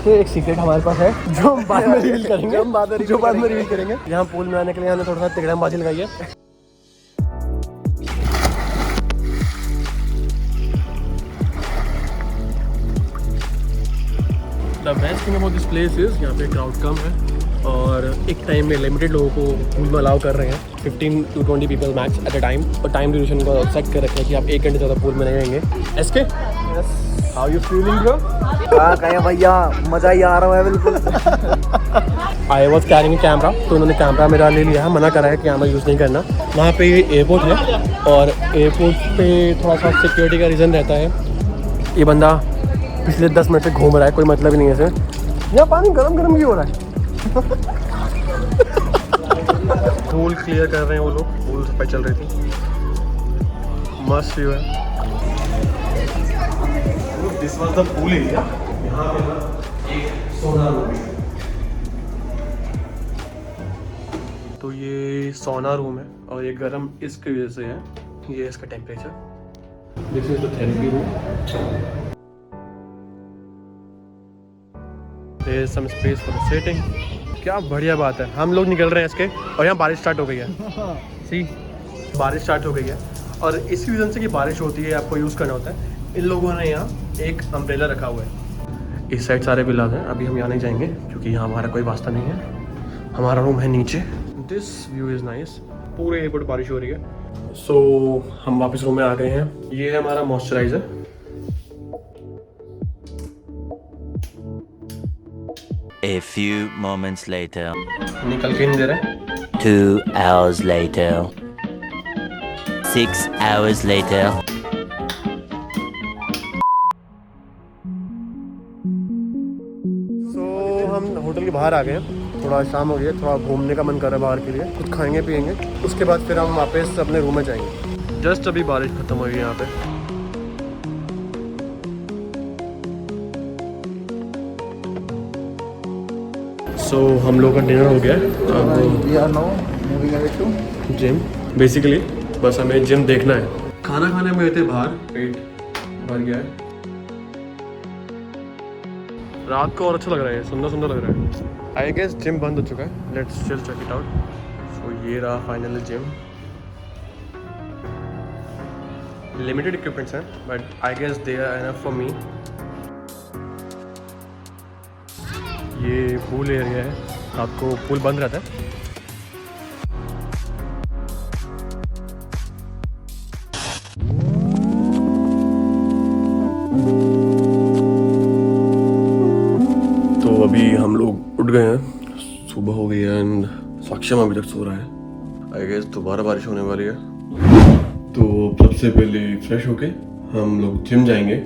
इसके एक सीक्रेट हमारे पास है जो हम बाद में रिवील करेंगे, जो बाद में रिवील करेंगे। यहाँ पूल में आने के लिए हमने थोड़ा सा तिगड़मबाजी लगाई है। The best thing about this place is यहाँ पे क्राउड कम है और एक टाइम में लिमिटेड लोगों को पूल में अलाउ कर रहे हैं, 15 to 20 people max at a time. और टाइम ड्यूरेशन को सेट कर रखे हैं कि आप 1 घंटे ज़्यादा पूल में नहीं रहेंगे। SK, how you feeling bro? क्या कहें भैया, मज़ा ही आ रहा है बिल्कुल। आई वॉज कैरिंग कैमरा, तो उन्होंने कैमरा मेरा ले लिया है, मना करा है कि कैमरा यूज़ नहीं करना। वहाँ पे एयरपोर्ट है और एयरपोर्ट पे थोड़ा सा सिक्योरिटी का रीज़न रहता है। ये बंदा पिछले 10 मिनट से घूम रहा है, कोई मतलब ही नहीं है इसे। यहाँ पानी गरम गरम क्यों हो रहा है? पूल क्लियर कर रहे हैं वो लोग, पूल सफाई चल रही थी। मस्त व्यू है। This was the pool area. यहाँ पे ना एक सोना रूम है, तो ये सोना रूम है और ये गर्म इसकी वजह से है। ये इसका temperature. This is the therapy room. There is some space for sitting. क्या बढ़िया बात है। हम लोग निकल रहे हैं इसके और यहाँ बारिश स्टार्ट हो गई है। सी, बारिश स्टार्ट हो गई है और इसी रीज़न से कि बारिश होती है आपको यूज़ करना होता है। इन लोगों ने यहाँ एक अम्ब्रेला रखा हुआ है। इस साइड सारे विलाज हैं, अभी हम यहाँ नहीं जाएंगे क्योंकि यहाँ हमारा कोई वास्ता नहीं है। हमारा रूम है नीचे। This view is nice. पूरे एयरपोर्ट बारिश हो रही है। सो हम वापस रूम में आ गए हैं। ये है हमारा moisturiser. A few moments later. निकल के नहीं दे रहे। 2 hours later. 6 hours later. सो हम होटल के बाहर आ गए हैं। थोड़ा शाम हो गई है, थोड़ा घूमने का मन कर रहा है बाहर के लिए। कुछ खाएंगे पिएंगे, उसके बाद फिर हम वापस अपने रूम में जाएंगे। जस्ट अभी बारिश खत्म हुई है यहाँ पे। सो हम लोग का डिनर हो गया है। अब जिम, बेसिकली बस हमें जिम देखना है। खाना खाने में थे बाहर, पेट भर गया है। रात को और अच्छा लग रहा है, सुंदर सुंदर लग रहा है। आई गेस जिम बंद हो चुका है। लेट्स चल चेक इट आउट। सो ये रहा फाइनल जिम। लिमिटेड इक्विपमेंट्स हैं but I guess they are enough for me. ये पूल एरिया है, रात को पूल बंद रहता है। तो अभी हम लोग उठ गए हैं, सुबह हो गई है एंड साक्षम अभी तक सो रहा है। आई गेस दोबारा बारिश होने वाली है। तो सबसे पहले फ्रेश होके हम लोग जिम जाएंगे।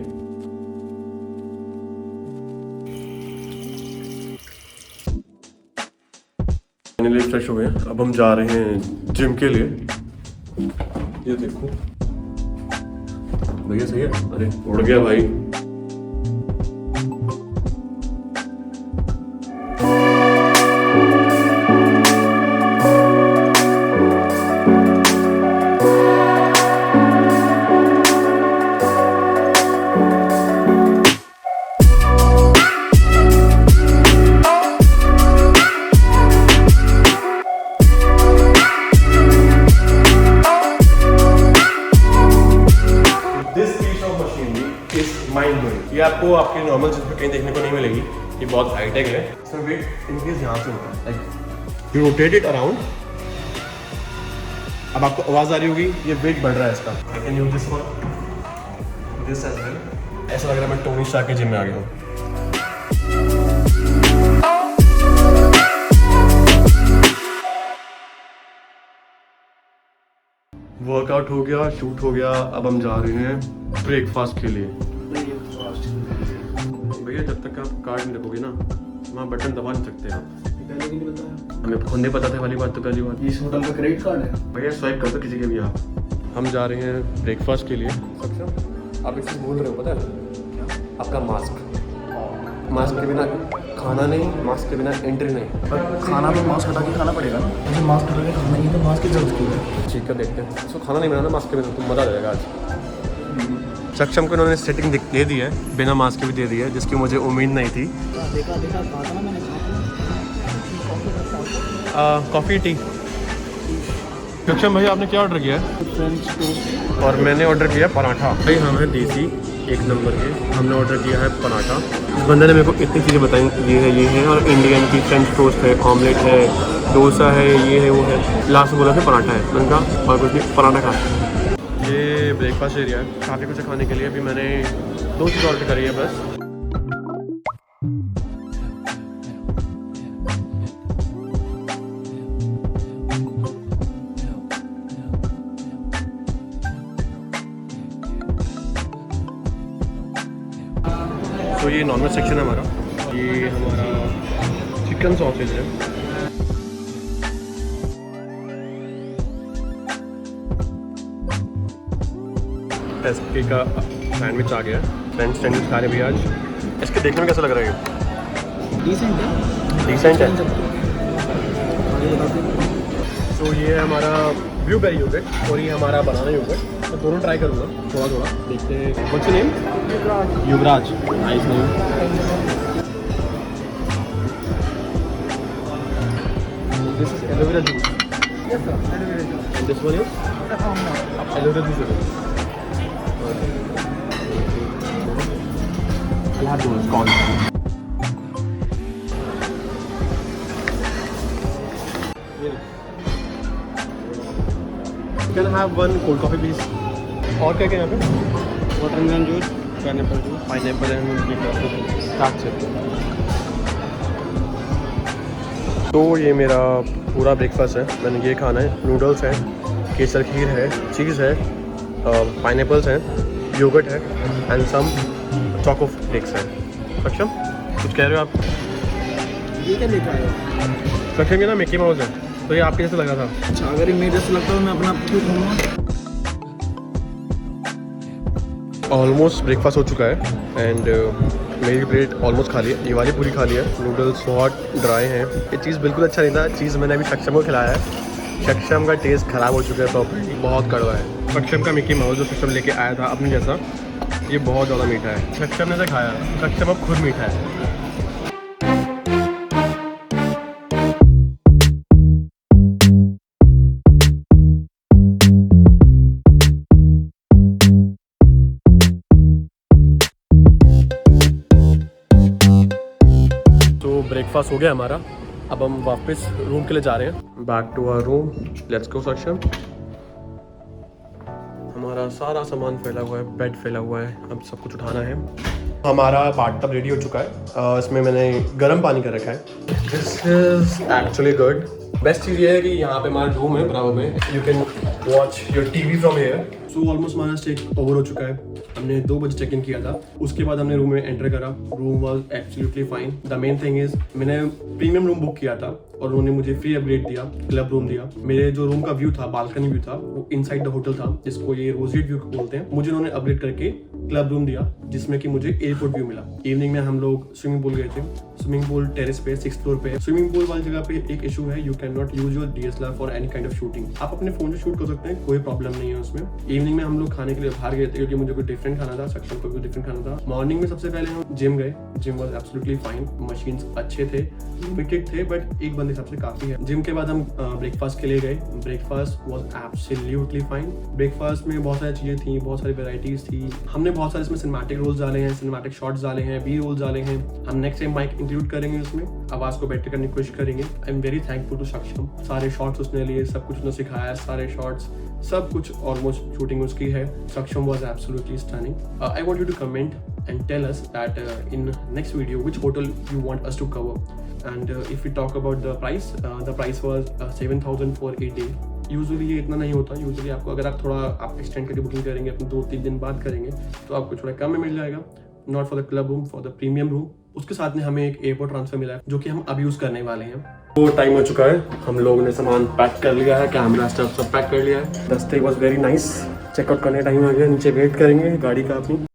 फाइनली फ्रेश हो गए, अब हम जा रहे हैं जिम के लिए। ये देखो भैया, सही है। अरे उड़ गया भाई। ये आपको आपके नॉर्मल जिम में कहीं देखने को नहीं मिलेगी। ये बहुत हाईटेक है। इसमें वेट इंक्रीज यहाँ से होता है, like you rotate it around. अब आपको आवाज़ आ रही होगी, ये वेट बढ़ रहा है इसका। I can use this one, this as well. ऐसा लग रहा है मैं टोनी स्टार्क के जिम में आ गया हूँ। वर्कआउट हो गया, शूट हो गया, अब हम जा रहे हैं ब्रेकफास्ट के लिए। भैया जब तक आप कार्ड नहीं रखोगे ना, वहाँ बटन दबा नहीं सकते आप। पहले भी नहीं बताया हमें खुद नहीं पता था वाली बात। तो पहली बात, इस होटल का क्रेडिट कार्ड है भैया स्वाइप कर दो किसी के भी आप। हम जा रहे हैं ब्रेकफास्ट के लिए। अच्छा, आप एक चीज़ भूल रहे हो, पता है आपका मास्क। मास्क के बिना खाना नहीं, मास्क के बिना एंट्री नहीं। खाना तो मास्क हटा के खाना पड़ेगा ना। मुझे मास्क हटा के खाना ही है तो मास्क की जरूरत क्यों है? ठीक है, देखते हैं। इसको खाना नहीं बनाना मास्क के बिना, तो मज़ा आ जाएगा आज। सक्षम को उन्होंने सेटिंग दे दी है, बिना मास्क के भी दे दी है, जिसकी मुझे उम्मीद नहीं थी। देखा कहा था ना मैंने कॉफ़ी टी। सक्षम भाई आपने क्या ऑर्डर किया है? फ्रेंच टोस्ट और मैंने ऑर्डर किया पराठा। भाई हम हैं देसी 1 नंबर के, हमने ऑर्डर किया है पराठा। इस बंदे ने मेरे को इतनी चीज़ें बताई, ये है और इंडियन की फ्रेंच टोस्ट है, ऑमलेट है, डोसा है, ये है वो है। लास्ट बोला था पराठा है, मैंने कहा और कुछ नहीं, पराठा खा। ये ब्रेकफास्ट एरिया है, काफ़ी कुछ खाने के लिए। अभी मैंने 2 चीज़ ऑर्डर करी है बस। तो ये नॉनवेज सेक्शन है हमारा, ये हमारा चिकन सॉसेज है। एसके का सैंडविच आ गया, फ्रेंच सैंडविच खा रहे भैया आज। इसके देखने में कैसा लग रहा है? डिसेंट है, डिसेंट है। तो ये है हमारा ब्लूबेरी योगर्ट और ये हमारा बनाना योगर्ट। तो दोनों ट्राई करूँगा थोड़ा थोड़ा, देखते हैं। What's your name? Yuvraj. Nice name. This is aloe vera juice. Yes sir, aloe vera juice. And this one is aloe vera juice. I'll have those corn. Can I have one cold coffee please? और क्या क्या यहाँ पे? Watermelon juice, pineapple juice. Pineapple and that's it. तो ये मेरा पूरा breakfast है। मैंने ये खाना है, नूडल्स है, केसर खीर है, चीज़ है, पाइनएप्पल्स हैं, योगर्ट है एंड सम चॉको फ्लेक्स है। सक्षम कुछ कह रहे हो आप? ये क्या लिखा है? सक्षम ये ना मिकी माउस है, तो ये आपके जैसे लगा था। अच्छा, अगर ये मेरे जैसे लगता है मैं अपना क्यों खाऊंगा? ऑलमोस्ट ब्रेकफास्ट हो चुका है एंड मेरी प्लेट ऑलमोस्ट खाली है, ये वाली पूरी खाली है। नूडल्स बहुत ड्राई हैं, ये चीज़ बिल्कुल अच्छा नहीं था। चीज़ मैंने अभी सक्षम को खिलाया है, सक्षम का टेस्ट ख़राब हो चुका है प्रॉपर्ली, बहुत कड़वा है। सक्षम का मिकी माउस जो सक्षम लेके आया था अपने जैसा, ये बहुत ज़्यादा मीठा है। सक्षम ने तो खाया, सक्षम अब खुद मीठा है। तो ब्रेकफास्ट हो गया हमारा, अब हम वापस रूम के लिए जा रहे हैं। Back to our room, let's go Saksham. हमारा सारा सामान फैला हुआ है, बेड फैला हुआ है, अब सब कुछ उठाना है। हमारा बाथटब रेडी हो चुका है, इसमें मैंने गर्म पानी कर रखा है। This is actually good. Best चीज़ ये है कि यहाँ पे हमारा रूम है बराबर में, you can watch your TV from here. So almost हमारा स्टे ओवर हो चुका है। हमने 2 बजे चेक इन किया था, उसके बाद हमने रूम में एंटर करा। Room was absolutely fine. The main thing is मैंने प्रीमियम रूम बुक किया था और उन्होंने मुझे फ्री अपग्रेड दिया, क्लब रूम दिया। मेरे जो रूम का व्यू था, बालकनी व्यू था, वो इनसाइड द होटल था, जिसको ये रोजेट व्यू बोलते हैं। मुझे उन्होंने अपग्रेड करके क्लब रूम दिया, जिसमें कि मुझे एयरपोर्ट व्यू मिला। इवनिंग में हम लोग स्विमिंग पूल गए थे। स्विमिंग पूल टेरेस पे 6th फ्लोर पे। स्विमिंग पूल वाली जगह पे एक इशू है, you can not use your DSLR for any kind of shooting. आप अपने फोन से शूट कर सकते हैं, कोई प्रॉब्लम नहीं है उसमें। इवनिंग में हम लोग खाने के लिए बाहर गए थे, क्योंकि मुझे कोई डिफरेंट खाना था, सक्षम को भी डिफरेंट खाना था। मॉर्निंग में सबसे पहले हम जिम गए। Gym was absolutely fine, machines अच्छे थे, लिमिटेड थे, बट एक बंदे सबसे काफी है। जिम के बाद हम ब्रेकफास्ट के लिए गए। Breakfast was absolutely fine. Breakfast में बहुत सारी चीजें थी, बहुत सारी वेराइटीज थी। हमने बहुत सारे इसमें सिनेमैटिक रोल्स डाले हैं, सिनेमैटिक शॉट्स डाले हैं, बी रोल्स डाले हैं। हम नेक्स्ट टाइम माइक इंक्लूड करेंगे, उसमें आवाज को बेटर करने की कोशिश करेंगे। I am very thankful to Saksham. सारे शॉट्स उसने लिए, सब कुछ उसने सिखाया, सारे शॉट्स सब कुछ ऑलमोस्ट शूटिंग उसकी है। Saksham was absolutely stunning. I want you to comment and tell us that in next video which hotel you want us to cover, and if we talk about the price was 7,000 for a day. Usually ये इतना नहीं होता। Usually आपको अगर आप थोड़ा आप extend करके बुकिंग करेंगे, अपने 2-3 दिन बाद करेंगे, तो आपको थोड़ा कम में मिल जाएगा। Not for the club room, for the premium room. उसके साथ में हमें एक एयरपोर्ट ट्रांसफर मिला है, जो कि हम अब यूज करने वाले हैं। तो टाइम हो चुका है, हम लोगों ने सामान पैक कर लिया है, कैमरा स्टफ सब पैक कर लिया है। The stay was very nice. Checkout करने टाइम आ गया, नीचे वेट करेंगे गाड़ी का अपनी।